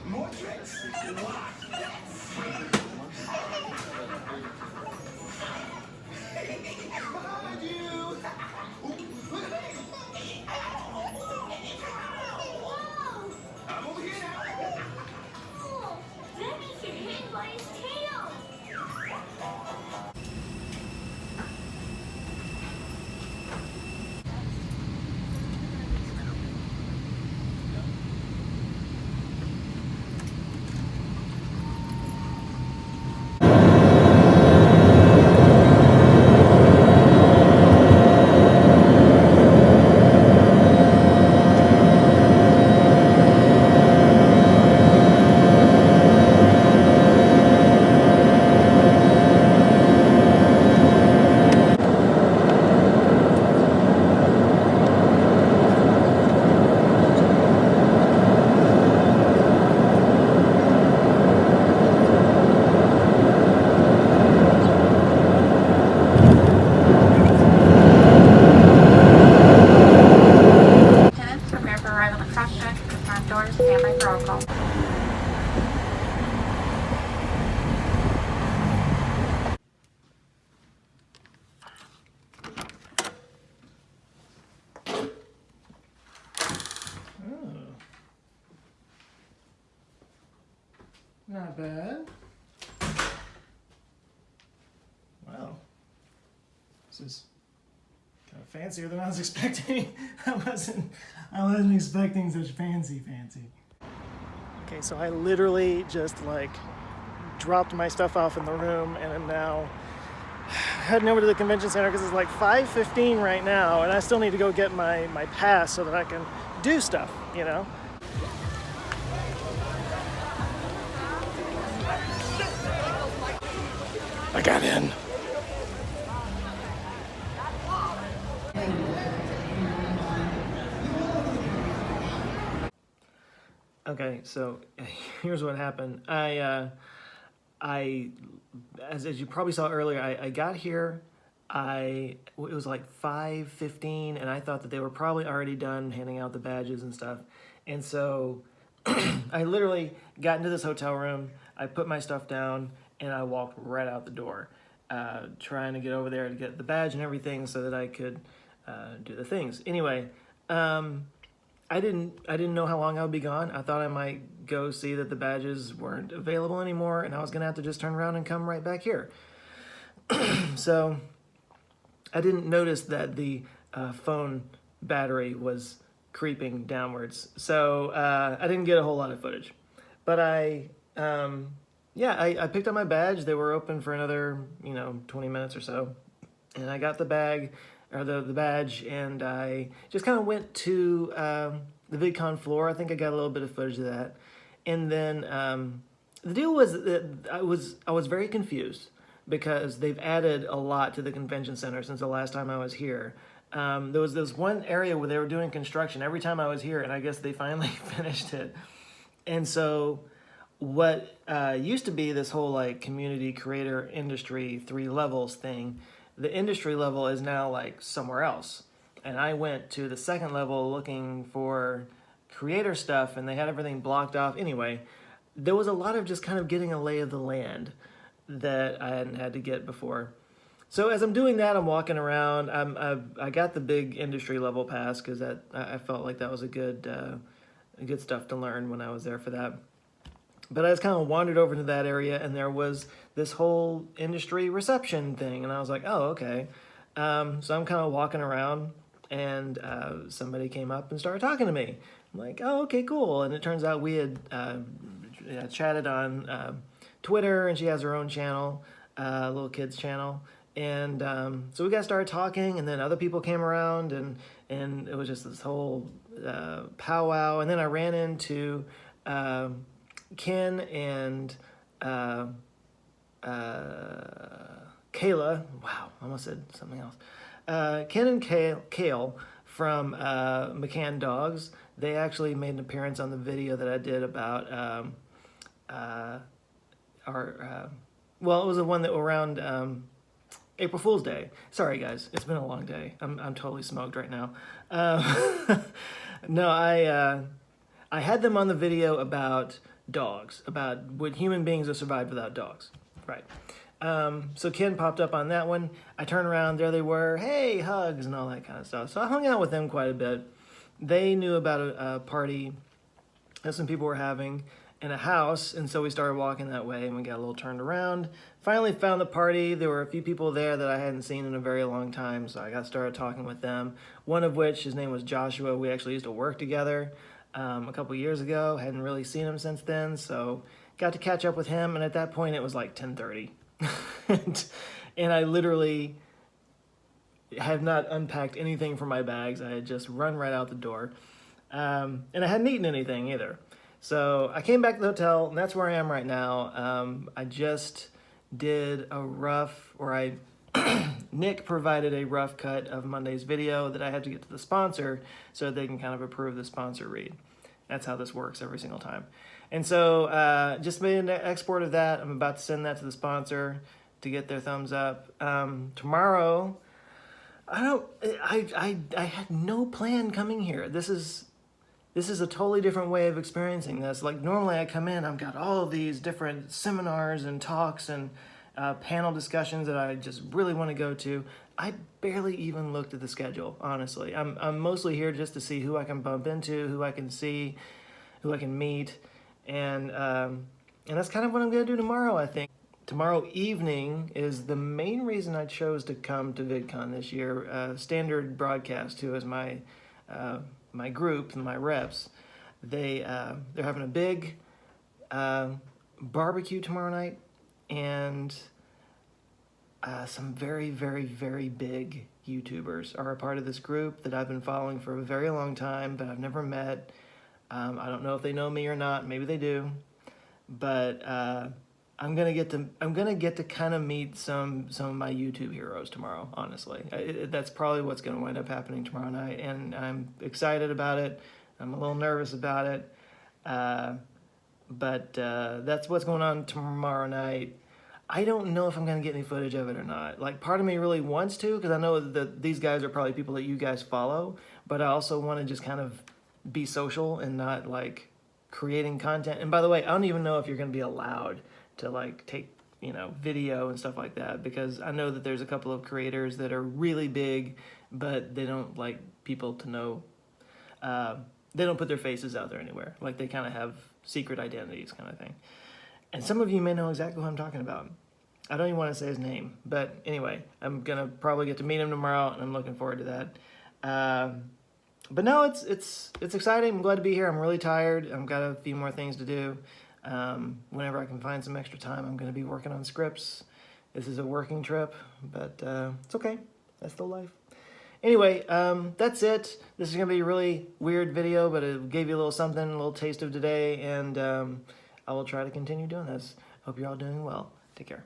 More tricks. Watch this. Behind you. I'm over here now. Oh, that makes your head by his tail. Tenants prepare for arrival and cross check. Front doors, stand by for roll call. Not bad. Wow. This is kind of fancier than I was expecting. I wasn't expecting such fancy. Okay, so I literally just like dropped my stuff off in the room and am now heading over to the convention center because it's like 5:15 right now and I still need to go get my pass so that I can do stuff, you know? I got in. Okay, so here's what happened. As you probably saw earlier, I got here. It was like 5:15, and I thought that they were probably already done handing out the badges and stuff. And so I literally got into this hotel room. I put my stuff down, and I walked right out the door, trying to get over there to get the badge and everything so that I could do the things. Anyway, I didn't know how long I would be gone. I thought I might go see that the badges weren't available anymore, and I was gonna have to just turn around and come right back here. So I didn't notice that the phone battery was creeping downwards. So I didn't get a whole lot of footage, but I picked up my badge. They were open for another 20 minutes or so, and I got the badge, and I just kind of went to the VidCon floor. I think I got a little bit of footage of that, and then the deal was that I was very confused because they've added a lot to the convention center since the last time I was here. There was this one area where they were doing construction every time I was here, and I guess they finally finished it. And so what used to be this whole like community creator industry 3 levels thing, the industry level is now like somewhere else. And I went to the 2nd level looking for creator stuff, and they had everything blocked off. Anyway, there was a lot of just kind of getting a lay of the land that I hadn't had to get before. So as I'm doing that, I'm walking around. I got the big industry level pass because I felt like that was a good stuff to learn when I was there for that. But I just kind of wandered over to that area, and there was this whole industry reception thing, and I was like, oh, okay. So I'm kind of walking around, and somebody came up and started talking to me. I'm like, oh, okay, cool. And it turns out we had chatted on Twitter, and she has her own channel, little kids channel. And so we got started talking, and then other people came around, and it was just this whole powwow. And then I ran into Ken and Kayla. Wow, I almost said something else. Ken and Kale from McCann Dogs. They actually made an appearance on the video that I did about well, it was the one that around April Fool's Day. Sorry, guys, it's been a long day. I'm totally smoked right now. No, I had them on the video about dogs, about would human beings have survived without dogs, right? So Ken popped up on that one. I turned around, there they were, hey, hugs and all that kind of stuff. So I hung out with them quite a bit. They knew about a party that some people were having in a house, and so we started walking that way, and we got a little turned around. Finally found the party. There were a few people there that I hadn't seen in a very long time, so I got started talking with them. One of which, his name was Joshua. We actually used to work together a couple years ago. Hadn't really seen him since then, so got to catch up with him, and at that point it was like 10:30. And I literally have not unpacked anything from my bags. I had just run right out the door. And I hadn't eaten anything either. So I came back to the hotel, and that's where I am right now. I just did a rough, Nick provided a rough cut of Monday's video that I had to get to the sponsor so they can kind of approve the sponsor read. That's how this works every single time. And so just made an export of that. I'm about to send that to the sponsor to get their thumbs up. Tomorrow, I had no plan coming here. This is a totally different way of experiencing this. Like normally I come in, I've got all of these different seminars and talks and panel discussions that I just really want to go to. I barely even looked at the schedule, honestly. I'm mostly here just to see who I can bump into, who I can see, who I can meet. And that's kind of what I'm going to do tomorrow, I think. Tomorrow evening is the main reason I chose to come to VidCon this year. Standard Broadcast, who is my group, my reps, they're having a big barbecue tomorrow night, and some very, very, very big YouTubers are a part of this group that I've been following for a very long time, but I've never met. I don't know if they know me or not. Maybe they do, but I'm gonna get to kind of meet some of my YouTube heroes tomorrow. Honestly, that's probably what's gonna wind up happening tomorrow night, and I'm excited about it. I'm a little nervous about it, but that's what's going on tomorrow night. I don't know if I'm gonna get any footage of it or not. Like, part of me really wants to, because I know that these guys are probably people that you guys follow, but I also want to just kind of be social and not like creating content. And by the way, I don't even know if you're going to be allowed to like take, video and stuff like that, because I know that there's a couple of creators that are really big, but they don't like people to know, they don't put their faces out there anywhere. Like, they kind of have secret identities kind of thing. And some of you may know exactly who I'm talking about. I don't even want to say his name, but anyway, I'm going to probably get to meet him tomorrow, and I'm looking forward to that. But no, it's exciting. I'm glad to be here. I'm really tired. I've got a few more things to do. Whenever I can find some extra time, I'm going to be working on scripts. This is a working trip, but it's okay. That's the life. Anyway, that's it. This is going to be a really weird video, but it gave you a little something, a little taste of today, and I will try to continue doing this. Hope you're all doing well. Take care.